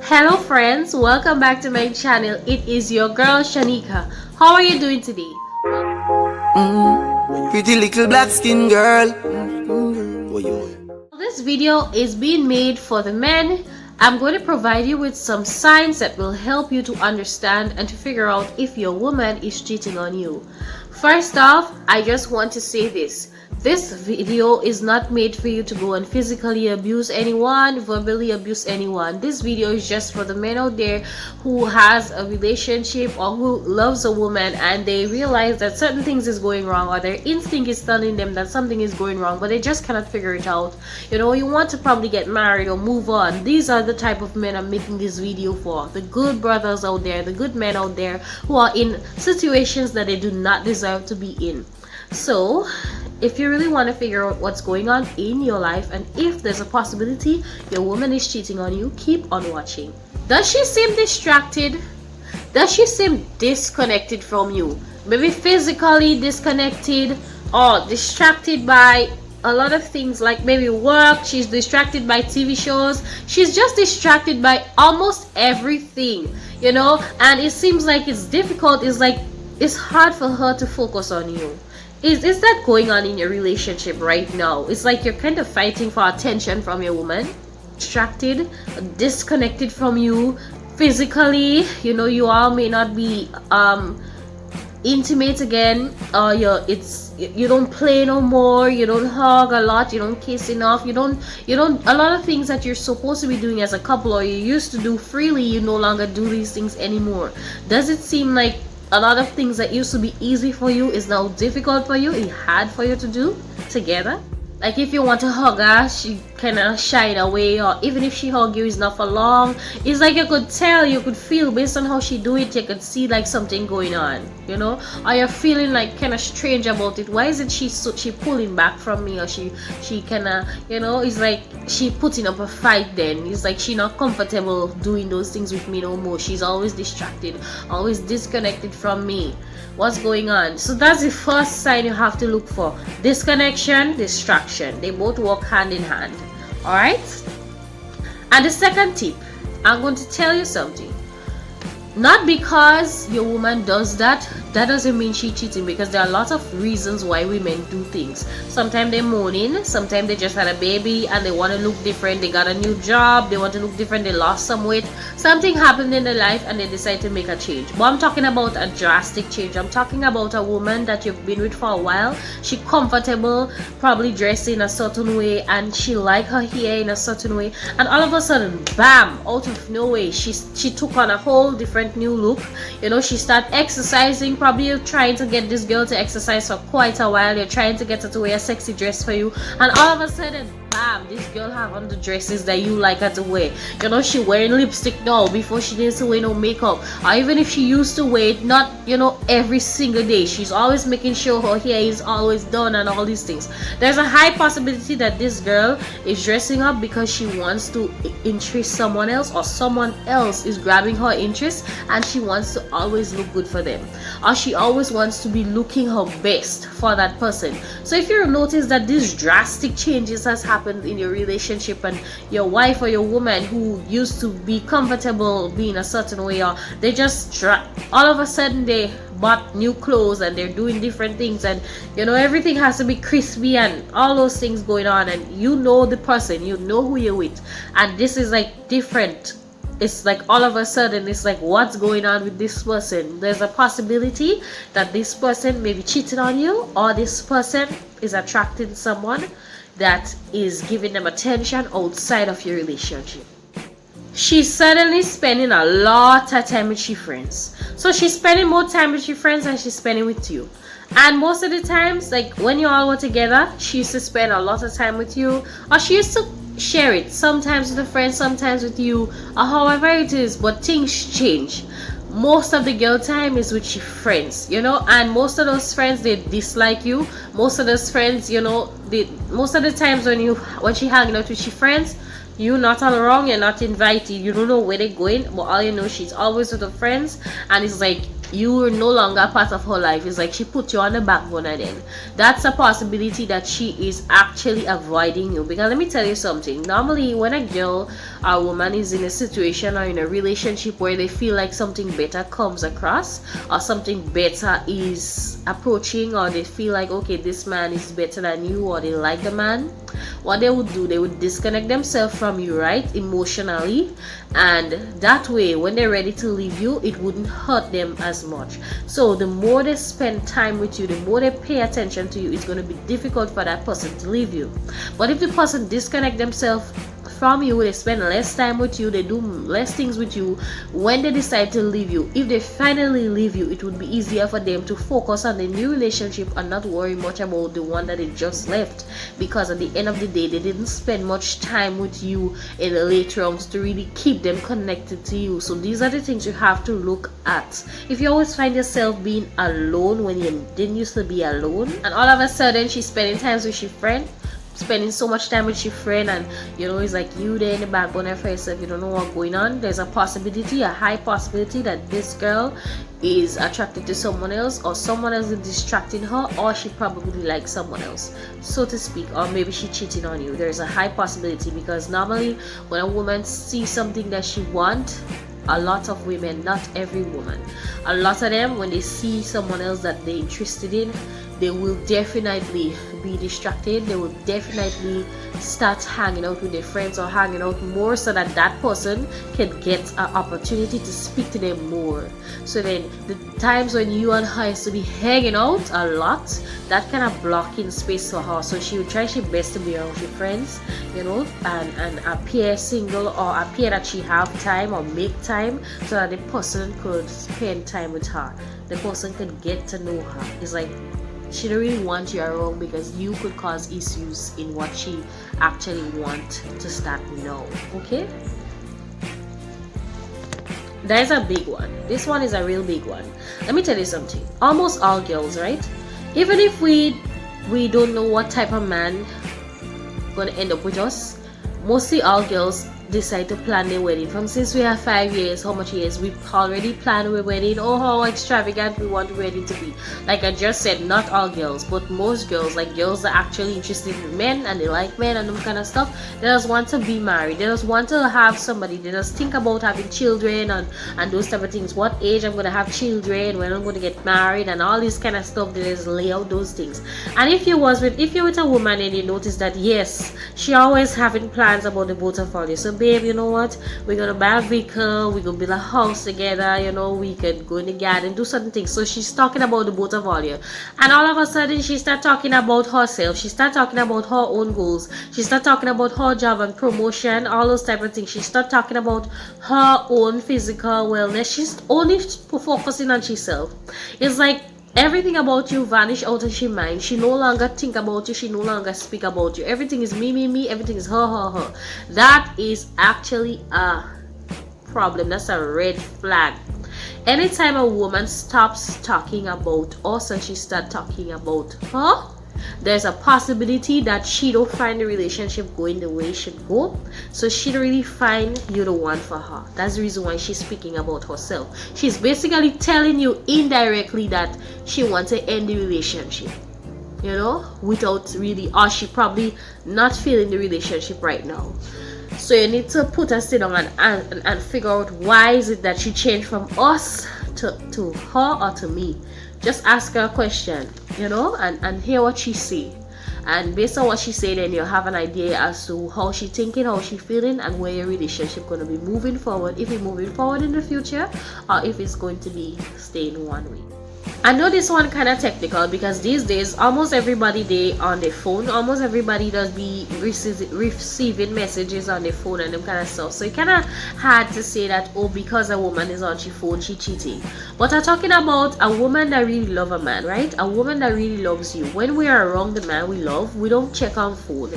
Hello friends, welcome back to my channel. It is your girl Shanika. How are you doing today? Pretty little black skin girl. This video is being made for the men. I'm going to provide you with some signs that will help you to understand and to figure out if your woman is cheating on you. First off, I just want to say this. This video is not made for you to go and physically abuse anyone, verbally abuse anyone. This video is just for the men out there who has a relationship or who loves a woman and they realize that certain things is going wrong, or their instinct is telling them that something is going wrong, but they just cannot figure it out. You know, you want to probably get married or move on. These are the type of men I'm making this video for. The good brothers out there, the good men out there who are in situations that they do not deserve to be in. So if you really want to figure out what's going on in your life and if there's a possibility your woman is cheating on you, keep on watching. Does she seem distracted? Does she seem disconnected from you? Maybe physically disconnected or distracted by a lot of things, like maybe work. She's distracted by TV shows. She's just distracted by almost everything, you know, and it seems like it's difficult. It's like it's hard for her to focus on you. Is that going on in your relationship right now? It's like you're kind of fighting for attention from your woman, distracted, disconnected from you physically. You know, you all may not be intimate again, or you don't play no more, you don't hug a lot, you don't kiss enough, you don't a lot of things that you're supposed to be doing as a couple or you used to do freely, you no longer do these things anymore. Does it seem like a lot of things that used to be easy for you is now difficult for you, it's hard for you to do together? Like if you want to hug her, she kind of shied away, or even if she hug you, it's not for long. It's like you could tell, you could feel based on how she do it, you could see like something going on, you know, or you're feeling like kind of strange about it. Why is it she pulling back from me, or she kind of, you know, it's like she putting up a fight. Then it's like she not comfortable doing those things with me no more. She's always distracted, always disconnected from me. What's going on? So that's the first sign you have to look for. Disconnection, distraction, they both work hand in hand. All right, and the second tip, I'm going to tell you something. Not because your woman does that doesn't mean she's cheating, because there are lots of reasons why women do things. Sometimes they're moaning, sometimes they just had a baby and they want to look different, they got a new job, they want to look different, they lost some weight, something happened in their life and they decide to make a change. But I'm talking about a drastic change. I'm talking about a woman that you've been with for a while. She comfortable, probably dressed in a certain way, and she like her hair in a certain way, and all of a sudden, bam, out of nowhere, she took on a whole different new look. You know, she start exercising. Probably you're trying to get this girl to exercise for quite a while, you're trying to get her to wear a sexy dress for you, and all of a sudden, bam, this girl have on the dresses that you like her to wear. You know, she wearing lipstick now before she needs to wear no makeup, or even if she used to wear it, not, you know, every single day, she's always making sure her hair is always done and all these things. There's a high possibility that this girl is dressing up because she wants to interest someone else, or someone else is grabbing her interest and she wants to always look good for them, or she always wants to be looking her best for that person. So if you notice that these drastic changes has happened in your relationship, and your wife or your woman who used to be comfortable being a certain way, or they just all of a sudden they bought new clothes and they're doing different things, and you know, everything has to be crispy and all those things going on, and you know the person, you know who you're with, and this is like different. It's like all of a sudden it's like, what's going on with this person? There's a possibility that this person may be cheating on you, or this person is attracting someone that is giving them attention outside of your relationship. She's suddenly spending a lot of time with your friends. So she's spending more time with your friends than she's spending with you. And most of the times, like when you all were together, she used to spend a lot of time with you, or she used to share it sometimes with a friend, sometimes with you, or however it is. But things change. Most of the girl time is with your friends, you know, and most of those friends, they dislike you. Most of those friends, you know, most of the times when she hanging out with your friends, you're not around, you're not invited, you don't know where they're going, but all you know, she's always with her friends, and it's like you were no longer a part of her life. It's like she put you on the back burner then. That's a possibility that she is actually avoiding you. Because let me tell you something. Normally, when a girl or woman is in a situation or in a relationship where they feel like something better comes across, or something better is approaching, or they feel like, okay, this man is better than you, or they like the man, what they would do, they would disconnect themselves from you, right, emotionally, and that way when they're ready to leave you, it wouldn't hurt them as much. So the more they spend time with you, the more they pay attention to you, it's going to be difficult for that person to leave you. But if the person disconnect themselves from you, they spend less time with you, they do less things with you, when they decide to leave you, if they finally leave you, it would be easier for them to focus on the new relationship and not worry much about the one that they just left, because at the end of the day, they didn't spend much time with you in the late rounds to really keep them connected to you. So these are the things you have to look at. If you always find yourself being alone when you didn't used to be alone, and all of a sudden she's spending time with your friend, spending so much time with your friend, and it's like you there in the back burner for yourself, you don't know what's going on, there's a possibility, a high possibility, that this girl is attracted to someone else, or someone else is distracting her, or she probably likes someone else, so to speak, or maybe she's cheating on you. There's a high possibility, because normally when a woman sees something that she wants, a lot of women, not every woman, a lot of them, when they see someone else that they're interested in, they will definitely be distracted. They will definitely start hanging out with their friends or hanging out more, so that that person can get an opportunity to speak to them more. So then the times when you and her used to be hanging out a lot, that kind of blocking space for her. So she would try her best to be around her friends, and appear single, or appear that she have time, or make time, so that the person could spend time with her. The person could get to know her. It's like she don't really want you around, because you could cause issues in what she actually want to start now. Okay, that is a big one. This one is a real big one. Let me tell you something. Almost all girls, right, even if we don't know what type of man gonna end up with us, mostly all girls decide to plan their wedding. From since we have 5 years, how much years we've already planned our wedding. Oh, how extravagant we want the wedding to be. Like I just said, not all girls, but most girls, like girls that are actually interested in men and they like men and them kind of stuff, they just want to be married. They just want to have somebody. They just think about having children and those type of things. What age I'm gonna have children, when I'm gonna get married, and all this kind of stuff. They just lay out those things. And if you're with a woman and you notice that yes, she always having plans about the both of you. So babe, you know what, we're gonna buy a vehicle, we're gonna build a house together, we could go in the garden, do certain things. So she's talking about the both of you, and all of a sudden she start talking about herself, she start talking about her own goals, she start talking about her job and promotion, all those type of things. She start talking about her own physical wellness. She's only focusing on herself. It's like everything about you vanish out of her mind. She no longer think about you. She no longer speak about you. Everything is me, me, me. Everything is her, her, her. That is actually a problem. That's a red flag. Anytime a woman stops talking about us and she start talking about her, there's a possibility that she don't find the relationship going the way it should go. So she don't really find you the one for her. That's the reason why she's speaking about herself. She's basically telling you indirectly that she wants to end the relationship, without really, or she probably not feeling the relationship right now. So you need to put her sit down and figure out why is it that she changed from us to her or to me. Just ask her a question, and hear what she say. And based on what she say, then you'll have an idea as to how she thinking, how she feeling, and where your relationship going to be moving forward. If it's moving forward in the future, or if it's going to be staying one way. I know this one kind of technical, because these days almost everybody they on their phone. Almost everybody does be receiving messages on their phone and them kind of stuff. So it kind of hard to say that, oh, because a woman is on her phone, she cheating. But I'm talking about a woman that really love a man, right? A woman that really loves you. When we are around the man we love, we don't check on phone.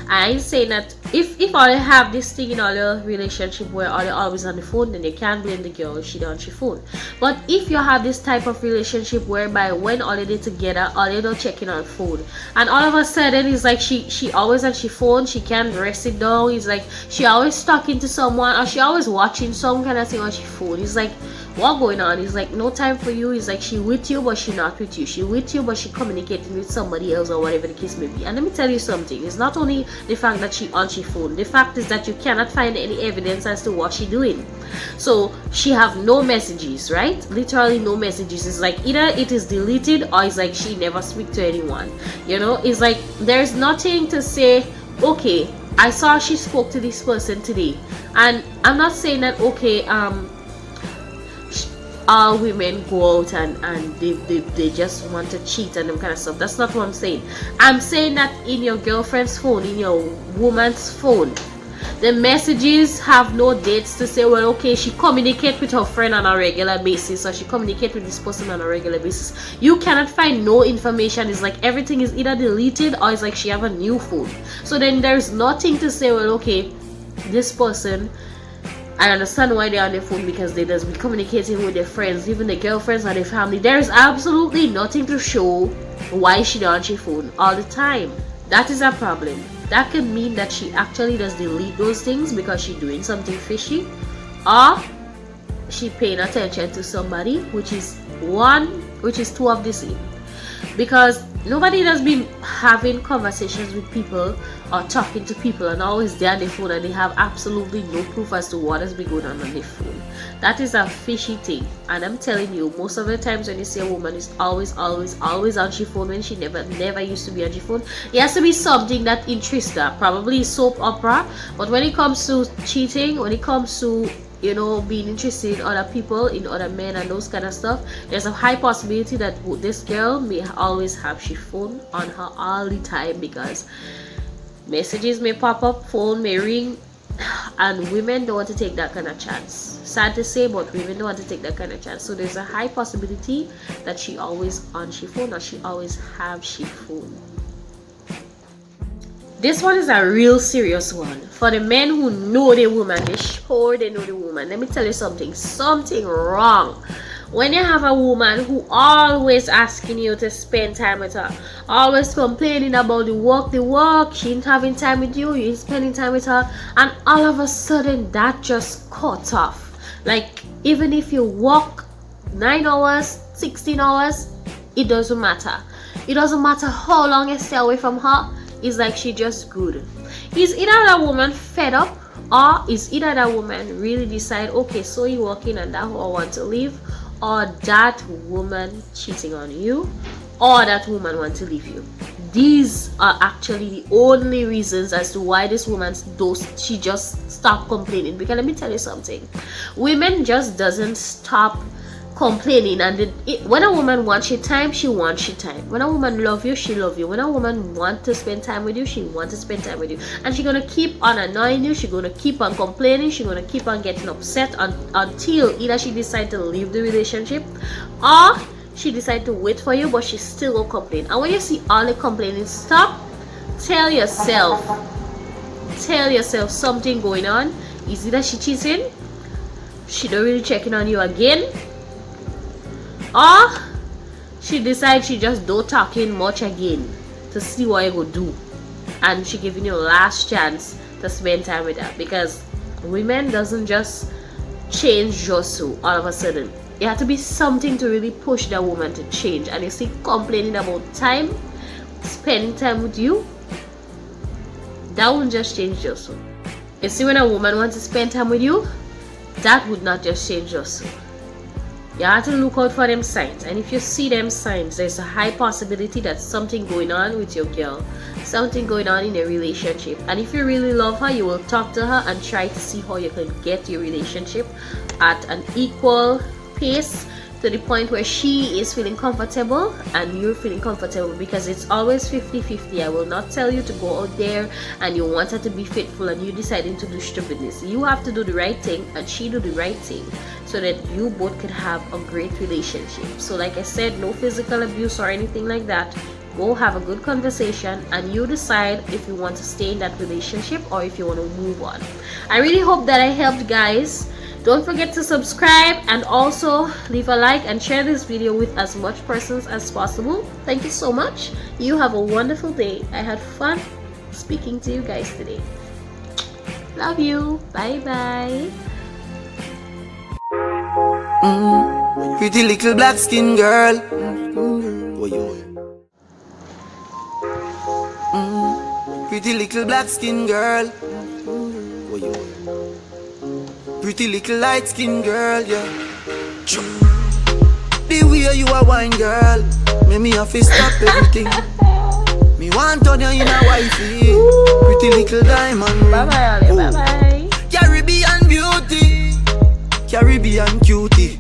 I ain't saying that if all you have this thing in all your relationship where all you always on the phone, then you can't blame the girl if she don't on her phone. But if you have this type of relationship whereby when all they together, all they don't checking on phone, and all of a sudden it's like she always on she phone, she can't rest it down. It's like she always talking to someone, or she always watching some kind of thing on she phone. It's like, what going on? It's like no time for you. It's like she with you but she not with you. She with you but she communicating with somebody else or whatever the case may be. And let me tell you something, it's not only the fact that she on she phone, the fact is that you cannot find any evidence as to what she doing. So she have no messages, right? Literally no messages. It's like either it is deleted or it's like she never speak to anyone. You know, it's like there's nothing to say, okay, I saw she spoke to this person today. And I'm not saying that, okay, all women go out and they just want to cheat and them kind of stuff. That's not what I'm saying. I'm saying that in your girlfriend's phone, in your woman's phone, the messages have no dates to say, well, okay, she communicate with her friend on a regular basis or she communicate with this person on a regular basis. You cannot find no information. It's like everything is either deleted or it's like she have a new phone. So then there's nothing to say, well, okay, this person, I understand why they're on their phone, because they just be communicating with their friends, even their girlfriends or their family. There's absolutely nothing to show why she on her phone all the time. That is a problem. That could mean that she actually does delete those things because she's doing something fishy, or she paying attention to somebody, which is two of the same. Because nobody does be having conversations with people or talking to people and always there on their phone and they have absolutely no proof as to what has been going on their phone. That is a fishy thing. And I'm telling you, most of the times when you see a woman is always on her phone when she never used to be on her phone, it has to be something that interests her, probably soap opera. But when it comes to cheating, when it comes to, you know, being interested in other people, in other men and those kind of stuff, there's a high possibility that this girl may always have her phone on her all the time, because messages may pop up, phone may ring, and women don't want to take that kind of chance. Sad to say, but women don't want to take that kind of chance. So there's a high possibility that she always on she phone or she always have she phone. This one is a real serious one. For the men who know the woman, they sure they know the woman. Let me tell you something wrong. When you have a woman who always asking you to spend time with her, always complaining about the work, she ain't having time with you, you ain't spending time with her, and all of a sudden that just cuts off. Like, even if you work 9 hours, 16 hours, it doesn't matter. It doesn't matter how long you stay away from her. It's like she just good. Is either that woman fed up, or is either that woman really decide, okay, so you working and that's how I want to live, or that woman cheating on you, or that woman want to leave you. These are actually the only reasons as to why this woman she just stop complaining. Because let me tell you something, women just doesn't stop complaining. And when a woman wants your time, she wants your time. When a woman love you, she love you. When a woman want to spend time with you, she want to spend time with you. And she's gonna keep on annoying you, she's gonna keep on complaining, she's gonna keep on getting upset until either she decide to leave the relationship or she decide to wait for you, but she still will complain. And when you see all the complaining, stop. Tell yourself something going on. Is it that she cheating, she don't really checking on you again, or she decides she just don't talking much again to see what you go do, and she giving you a last chance to spend time with her. Because women doesn't just change just so all of a sudden. It had to be something to really push that woman to change. And you see, complaining about time, spending time with you, that won't just change just so. You see, when a woman wants to spend time with you, that would not just change just so. You have to look out for them signs, and if you see them signs, there's a high possibility that something going on with your girl, something going on in a relationship. And if you really love her, you will talk to her and try to see how you can get your relationship at an equal pace, to the point where she is feeling comfortable and you're feeling comfortable, because it's always 50-50. I will not tell you to go out there and you want her to be faithful and you deciding to do stupidness. You have to do the right thing and she do the right thing, so that you both could have a great relationship. So like I said, no physical abuse or anything like that. Go have a good conversation and you decide if you want to stay in that relationship or if you want to move on. I really hope that I helped, guys. Don't forget to subscribe and also leave a like and share this video with as much persons as possible. Thank you so much. You have a wonderful day. I had fun speaking to you guys today. Love you. Bye bye. Pretty little black skin girl. Oh, yo. Pretty little black skin girl. Oh, yo. Pretty little light skin girl, yeah. The way you a wine girl, make me have to stop everything. Me want on you in a wifey. Pretty little diamond. Bye bye, Ollie. Bye bye. Caribbean beauty, Caribbean cutie.